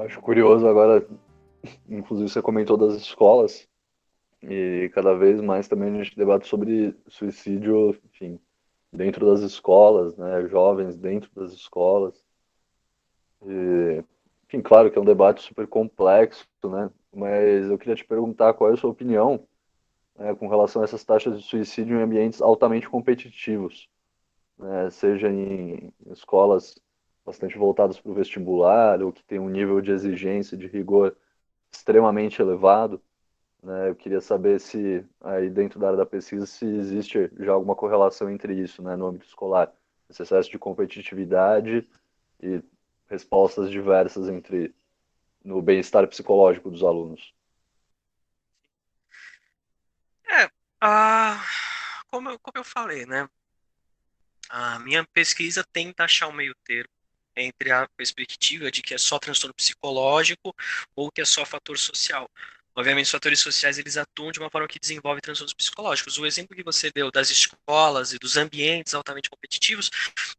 Acho curioso agora, inclusive você comentou das escolas, e cada vez mais também a gente debate sobre suicídio, enfim, dentro das escolas, né, jovens dentro das escolas. E, enfim, claro que é um debate super complexo, né, mas eu queria te perguntar qual é a sua opinião, né, com relação a essas taxas de suicídio em ambientes altamente competitivos, né, seja em escolas bastante voltadas para o vestibular, ou que tem um nível de exigência, de rigor extremamente elevado, né? Eu queria saber se aí dentro da área da pesquisa se existe já alguma correlação entre isso, né, no âmbito escolar, esse excesso de competitividade e respostas diversas entre no bem-estar psicológico dos alunos. É, ah, como eu falei, né? A minha pesquisa tenta achar um meio termo entre a perspectiva de que é só transtorno psicológico ou que é só fator social. Obviamente, os fatores sociais eles atuam de uma forma que desenvolve transtornos psicológicos. O exemplo que você deu das escolas e dos ambientes altamente competitivos,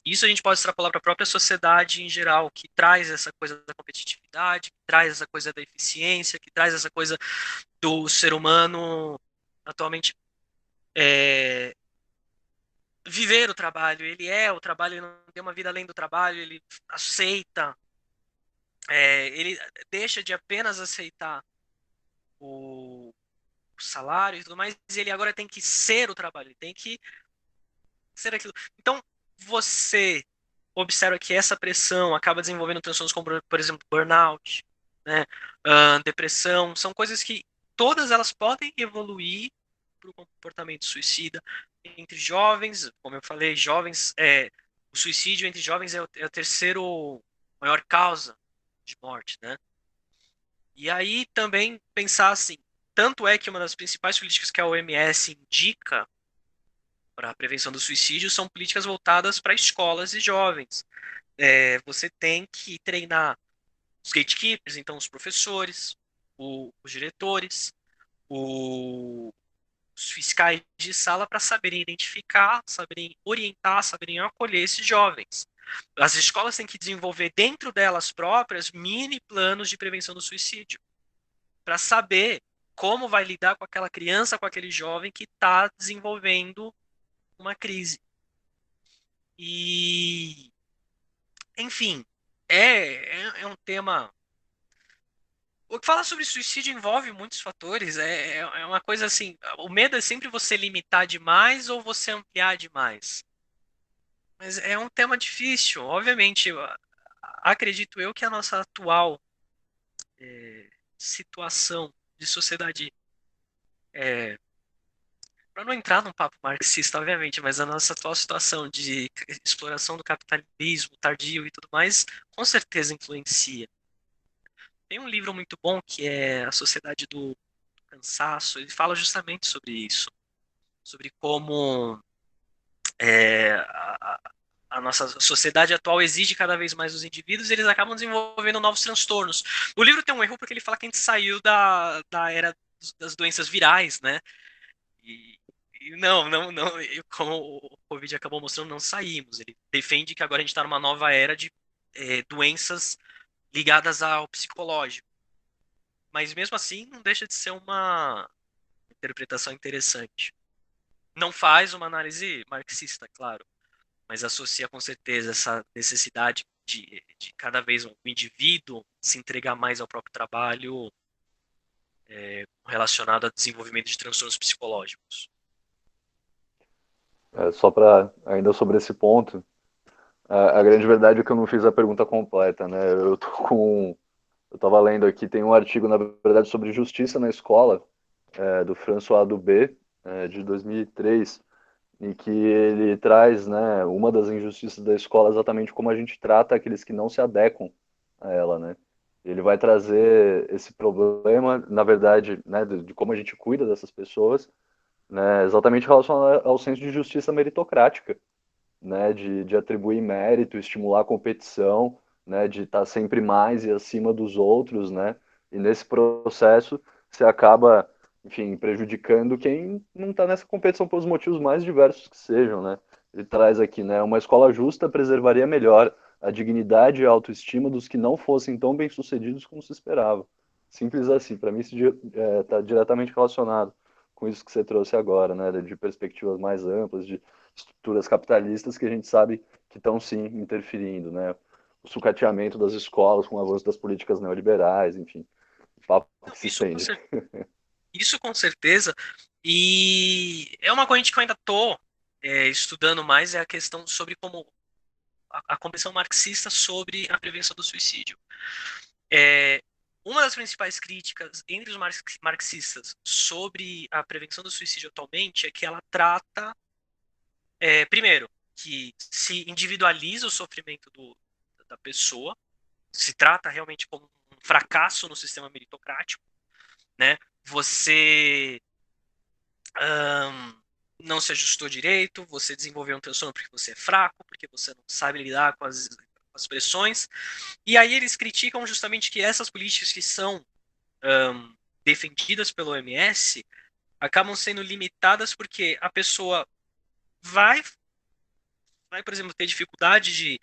isso a gente pode extrapolar para a própria sociedade em geral, que traz essa coisa da competitividade, que traz essa coisa da eficiência, que traz essa coisa do ser humano atualmente é, viver o trabalho. Ele é o trabalho, ele não tem uma vida além do trabalho, ele aceita, ele deixa de apenas aceitar o salário e tudo mais, ele agora tem que ser o trabalho, ele tem que ser aquilo. Então, você observa que essa pressão acaba desenvolvendo transtornos como, por exemplo, burnout, né? Depressão, são coisas que todas elas podem evoluir para o comportamento suicida entre jovens, como eu falei, jovens, o suicídio entre jovens é o terceiro maior causa de morte, né? E aí também pensar assim, tanto é que uma das principais políticas que a OMS indica para a prevenção do suicídio são políticas voltadas para escolas e jovens. Você tem que treinar os gatekeepers, então os professores, os diretores, o, os fiscais de sala para saberem identificar, saberem orientar, saberem acolher esses jovens. As escolas têm que desenvolver dentro delas próprias mini planos de prevenção do suicídio, para saber como vai lidar com aquela criança, com aquele jovem que está desenvolvendo uma crise. E, enfim, é um tema. O que fala sobre suicídio envolve muitos fatores. É uma coisa assim. O medo é sempre você limitar demais ou você ampliar demais. Mas é um tema difícil. Obviamente, acredito eu que a nossa atual situação de sociedade, para não entrar num papo marxista, obviamente, mas a nossa atual situação de exploração do capitalismo tardio e tudo mais, com certeza influencia. Tem um livro muito bom que é A Sociedade do Cansaço. Ele fala justamente sobre isso, sobre como a nossa sociedade atual exige cada vez mais dos indivíduos e eles acabam desenvolvendo novos transtornos. O livro tem um erro porque ele fala que a gente saiu da era das doenças virais, né? E, e não, como o Covid acabou mostrando, não saímos. Ele defende que agora a gente está numa nova era de doenças ligadas ao psicológico. Mas mesmo assim, não deixa de ser uma interpretação interessante. Não faz uma análise marxista, claro, mas associa com certeza essa necessidade de cada vez o indivíduo se entregar mais ao próprio trabalho relacionado ao desenvolvimento de transtornos psicológicos. Só para ainda sobre esse ponto, a grande verdade é que eu não fiz a pergunta completa, né? Eu estava lendo aqui, tem um artigo na verdade sobre justiça na escola, do François Dubé, de 2003, em que ele traz, né, uma das injustiças da escola exatamente como a gente trata aqueles que não se adequam a ela, né? Ele vai trazer esse problema, na verdade, né, de como a gente cuida dessas pessoas, né, exatamente relacionado ao senso de justiça meritocrática, né, de atribuir mérito, estimular a competição, né, de estar sempre mais e acima dos outros, né, e nesse processo você acaba, enfim, prejudicando quem não está nessa competição pelos motivos mais diversos que sejam, né. Ele traz aqui, né, uma escola justa preservaria melhor a dignidade e a autoestima dos que não fossem tão bem-sucedidos como se esperava. Simples assim. Para mim, isso está diretamente relacionado com isso que você trouxe agora, né? De perspectivas mais amplas, de estruturas capitalistas que a gente sabe que estão, sim, interferindo, né? O sucateamento das escolas com o avanço das políticas neoliberais, enfim, papo Não, que se estende. isso com certeza. E é uma corrente que eu ainda estou estudando mais, é a questão sobre como a compreensão marxista sobre a prevenção do suicídio. É, uma das principais críticas entre os marxistas sobre a prevenção do suicídio atualmente é que ela trata, primeiro, que se individualiza o sofrimento da pessoa, se trata realmente como um fracasso no sistema meritocrático, né? Você não se ajustou direito, você desenvolveu um transtorno porque você é fraco, porque você não sabe lidar com as pressões. E aí eles criticam justamente que essas políticas que são defendidas pelo OMS acabam sendo limitadas porque a pessoa vai, por exemplo, ter dificuldade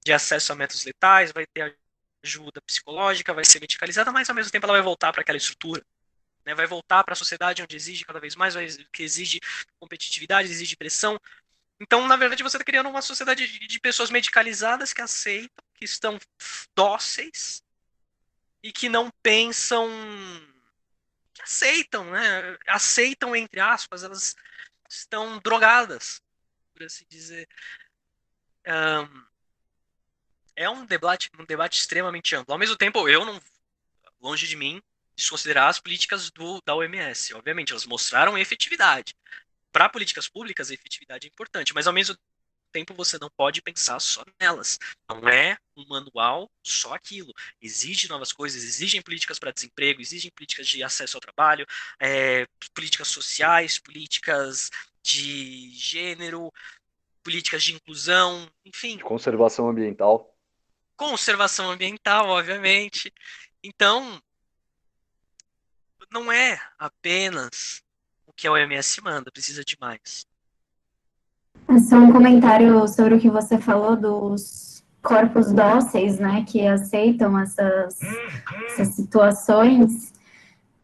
de acesso a métodos letais, vai ter ajuda psicológica, vai ser medicalizada, mas ao mesmo tempo ela vai voltar para aquela estrutura. Né, vai voltar para a sociedade onde exige cada vez mais, que exige competitividade, exige pressão. Então, na verdade, você está criando uma sociedade de pessoas medicalizadas que aceitam, que estão dóceis e que não pensam, que aceitam, né? Aceitam, entre aspas, elas estão drogadas, por assim dizer. É um debate extremamente amplo. Ao mesmo tempo, eu não, longe de mim, desconsiderar as políticas da OMS. Obviamente, elas mostraram efetividade. Para políticas públicas, a efetividade é importante, mas ao mesmo tempo você não pode pensar só nelas. Não é um manual só aquilo. Exige novas coisas, exigem políticas para desemprego, exigem políticas de acesso ao trabalho, políticas sociais, políticas de gênero, políticas de inclusão, enfim, De conservação ambiental. conservação ambiental, obviamente. Então, não é apenas o que a OMS manda, precisa de mais. Só um comentário sobre o que você falou dos corpos dóceis, né, que aceitam essas situações.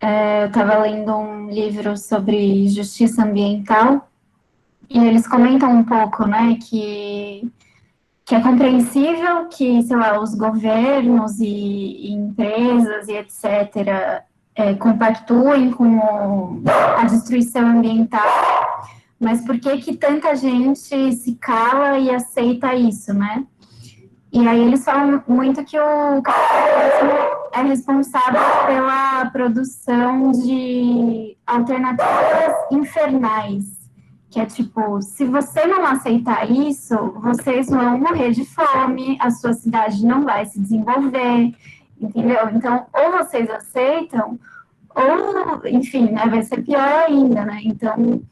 Eu estava lendo um livro sobre justiça ambiental e eles comentam um pouco, né, que é compreensível que, sei lá, os governos e empresas e etc. Compactuem com a destruição ambiental, mas por que que tanta gente se cala e aceita isso, né? E aí eles falam muito que o capitalismo é responsável pela produção de alternativas infernais, que é tipo, se você não aceitar isso, vocês vão morrer de fome, a sua cidade não vai se desenvolver, entendeu? Então, ou vocês aceitam, ou, enfim, né, vai ser pior ainda, né? Então,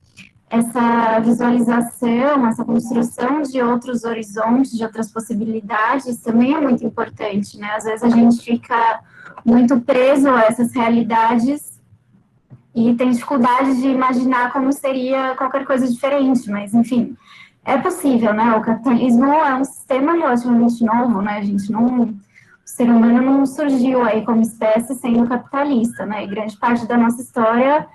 essa visualização, essa construção de outros horizontes, de outras possibilidades, também é muito importante, né? Às vezes a gente fica muito preso a essas realidades e tem dificuldade de imaginar como seria qualquer coisa diferente, mas, enfim, é possível, né? O capitalismo é um sistema relativamente novo, né? A gente não... O ser humano não surgiu aí como espécie sendo capitalista, né? E grande parte da nossa história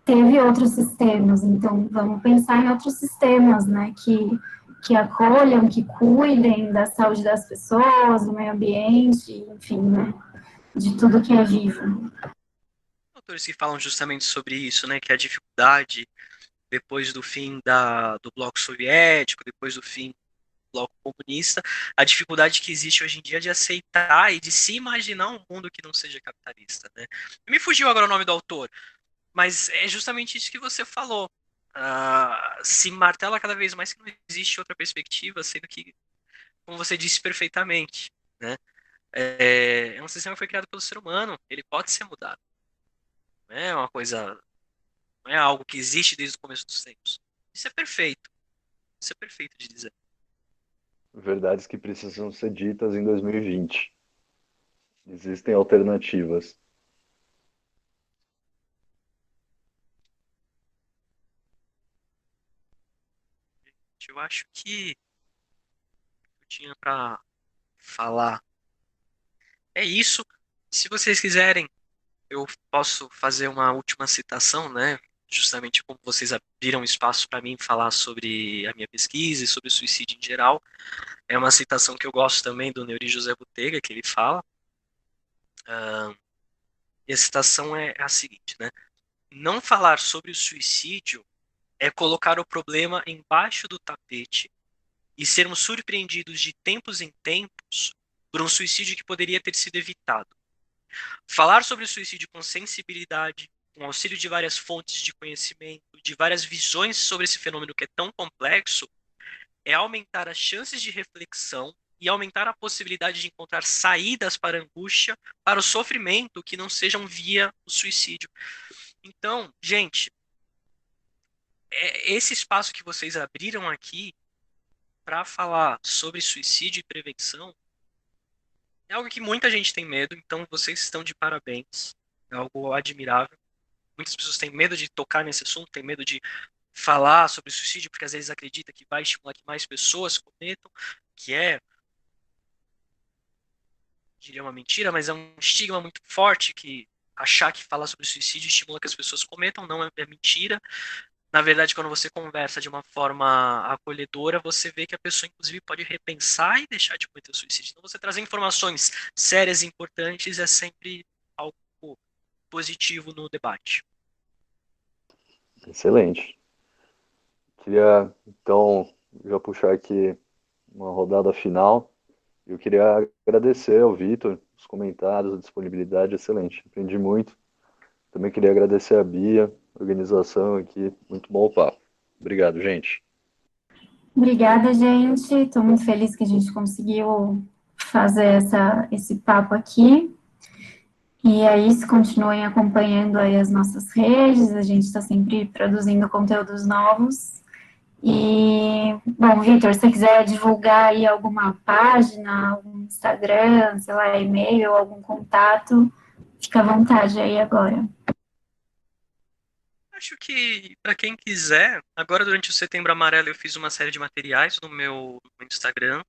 teve outros sistemas, então vamos pensar em outros sistemas, né, que acolham, que cuidem da saúde das pessoas, do meio ambiente, enfim, né, de tudo que é vivo. Autores que falam justamente sobre isso, né, que a dificuldade depois do fim do bloco soviético, depois do fim do bloco comunista, a dificuldade que existe hoje em dia de aceitar e de se imaginar um mundo que não seja capitalista, né? Me fugiu agora o nome do autor, mas é justamente isso que você falou. Se martela cada vez mais que não existe outra perspectiva, sendo que, como você disse perfeitamente, né? É um sistema que foi criado pelo ser humano, ele pode ser mudado. Não é uma coisa, não é algo que existe desde o começo dos tempos. Isso é perfeito. Isso é perfeito de dizer. Verdades que precisam ser ditas em 2020. Existem alternativas. Eu acho que eu tinha para falar. É isso. Se vocês quiserem, eu posso fazer uma última citação, né? Justamente como vocês abriram espaço para mim falar sobre a minha pesquisa e sobre o suicídio em geral. É uma citação que eu gosto também do Neuri José Botega, que ele fala. E a citação é a seguinte, né? Não falar sobre o suicídio é colocar o problema embaixo do tapete e sermos surpreendidos de tempos em tempos por um suicídio que poderia ter sido evitado. Falar sobre o suicídio com sensibilidade, com auxílio de várias fontes de conhecimento, de várias visões sobre esse fenômeno que é tão complexo, é aumentar as chances de reflexão e aumentar a possibilidade de encontrar saídas para a angústia, para o sofrimento que não sejam via o suicídio. Então, gente, esse espaço que vocês abriram aqui para falar sobre suicídio e prevenção é algo que muita gente tem medo, então vocês estão de parabéns. É algo admirável. Muitas pessoas têm medo de tocar nesse assunto, têm medo de falar sobre suicídio, porque às vezes acredita que vai estimular que mais pessoas cometam, que é, diria uma mentira, mas é um estigma muito forte que achar que falar sobre suicídio estimula que as pessoas cometam, não é mentira. Na verdade, quando você conversa de uma forma acolhedora, você vê que a pessoa, inclusive, pode repensar e deixar de cometer o suicídio. Então, você trazer informações sérias e importantes é sempre algo positivo no debate. Excelente. Queria, então, já puxar aqui uma rodada final. Eu queria agradecer ao Vitor os comentários, a disponibilidade, excelente. Aprendi muito. Também queria agradecer a Bia, a organização aqui. Muito bom o papo. Obrigado, gente. Obrigada, gente. Estou muito feliz que a gente conseguiu fazer esse papo aqui. E aí, se continuem acompanhando aí as nossas redes, a gente está sempre produzindo conteúdos novos. E, bom, Vitor, se você quiser divulgar aí alguma página, algum Instagram, sei lá, e-mail, algum contato, fica à vontade aí agora. Acho que, para quem quiser, agora durante o Setembro Amarelo eu fiz uma série de materiais no meu Instagram.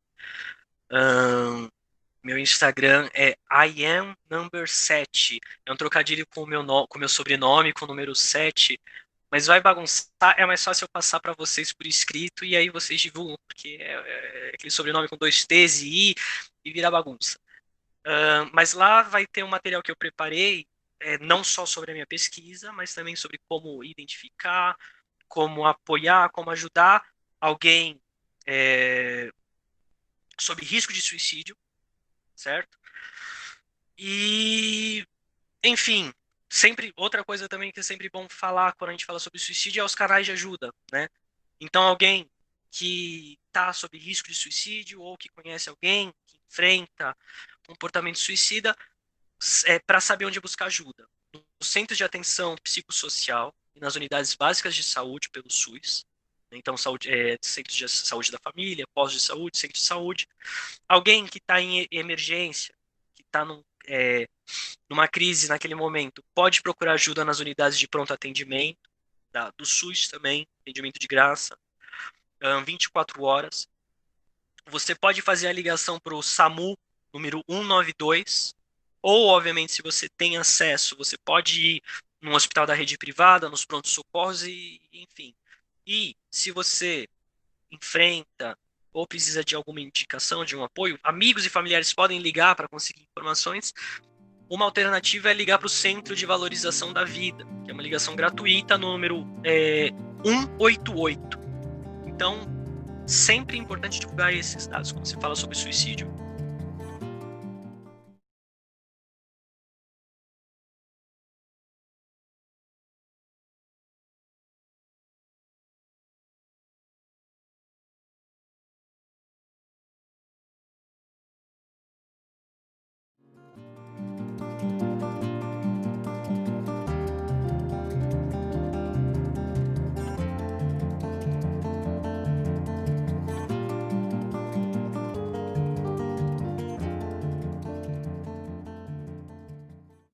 Meu Instagram é iamnumber7. É um trocadilho com o meu sobrenome, com o número 7. Mas vai bagunçar, é mais fácil eu passar para vocês por escrito e aí vocês divulgam, porque é aquele sobrenome com 2 T's e I e vira bagunça. Mas lá vai ter um material que eu preparei, não só sobre a minha pesquisa, mas também sobre como identificar, como apoiar, como ajudar alguém sob risco de suicídio, certo? E, enfim, sempre outra coisa também que é sempre bom falar quando a gente fala sobre suicídio é os canais de ajuda, né? Então, alguém que está sob risco de suicídio ou que conhece alguém que enfrenta comportamento suicida, para saber onde buscar ajuda. Nos centros de atenção psicossocial e nas unidades básicas de saúde pelo SUS, então centros de saúde da família, postos de saúde, centro de saúde. Alguém que está em emergência, que está numa crise naquele momento, pode procurar ajuda nas unidades de pronto atendimento, do SUS também, atendimento de graça, 24 horas. Você pode fazer a ligação para o SAMU, número 192, ou, obviamente, se você tem acesso, você pode ir num hospital da rede privada, nos prontos-socorros, enfim. E se você enfrenta ou precisa de alguma indicação, de um apoio, amigos e familiares podem ligar para conseguir informações. Uma alternativa é ligar para o Centro de Valorização da Vida, que é uma ligação gratuita, número 188. Então, sempre é importante divulgar esses dados quando se fala sobre suicídio.